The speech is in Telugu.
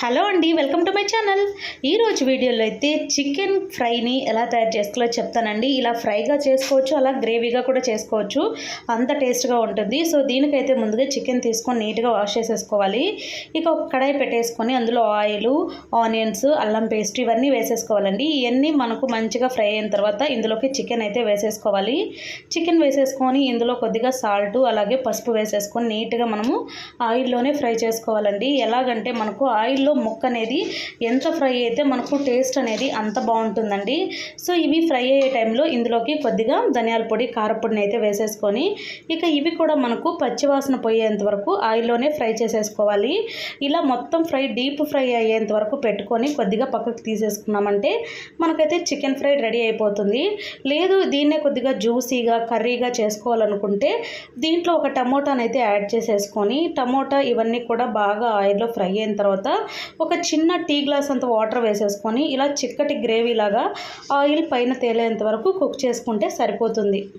హలో అండి, వెల్కమ్ టు మై ఛానల్. ఈరోజు వీడియోలో అయితే చికెన్ ఫ్రైని ఎలా తయారు చేసుకోవాలో చెప్తానండి. ఇలా ఫ్రైగా చేసుకోవచ్చు, అలా గ్రేవీగా కూడా చేసుకోవచ్చు. అంత టేస్ట్గా ఉంటుంది. సో దీనికైతే ముందుగా చికెన్ తీసుకొని నీట్గా వాష్ చేసేసుకోవాలి. ఇక ఒక కడాయి పెట్టేసుకొని అందులో ఆయిల్, ఆనియన్స్, అల్లం పేస్ట్ ఇవన్నీ వేసేసుకోవాలండి. ఇవన్నీ మనకు మంచిగా ఫ్రై అయిన తర్వాత ఇందులోకి చికెన్ అయితే వేసేసుకోవాలి. చికెన్ వేసేసుకొని ఇందులో కొద్దిగా సాల్ట్ అలాగే పసుపు వేసేసుకొని నీట్గా మనము ఆయిల్లోనే ఫ్రై చేసుకోవాలండి. ఎలాగంటే మనకు ఆయిల్ ముక్క అనేది ఎంత ఫ్రై అయితే మనకు టేస్ట్ అనేది అంత బాగుంటుందండి. సో ఇవి ఫ్రై అయ్యే టైంలో ఇందులోకి కొద్దిగా ధనియాల పొడి, కారపొడిని అయితే వేసేసుకొని ఇక ఇవి కూడా మనకు పచ్చివాసన పోయేంత వరకు ఆయిల్లోనే ఫ్రై చేసేసుకోవాలి. ఇలా మొత్తం డీప్ ఫ్రై అయ్యేంత వరకు పెట్టుకొని కొద్దిగా పక్కకు తీసేసుకున్నామంటే మనకైతే చికెన్ ఫ్రై రెడీ అయిపోతుంది. లేదు దీన్నే కొద్దిగా జ్యూసీగా కర్రీగా చేసుకోవాలనుకుంటే దీంట్లో ఒక టమోటాని అయితే యాడ్ చేసేసుకొని టమోటా ఇవన్నీ కూడా బాగా ఆయిల్లో ఫ్రై అయిన తర్వాత ఒక చిన్న టీ గ్లాస్ అంత వాటర్ వేసేసుకొని ఇలా చిక్కటి గ్రేవీ లాగా ఆయిల్ పైన తేలేంత వరకు కుక్ చేసుకుంటే సరిపోతుంది.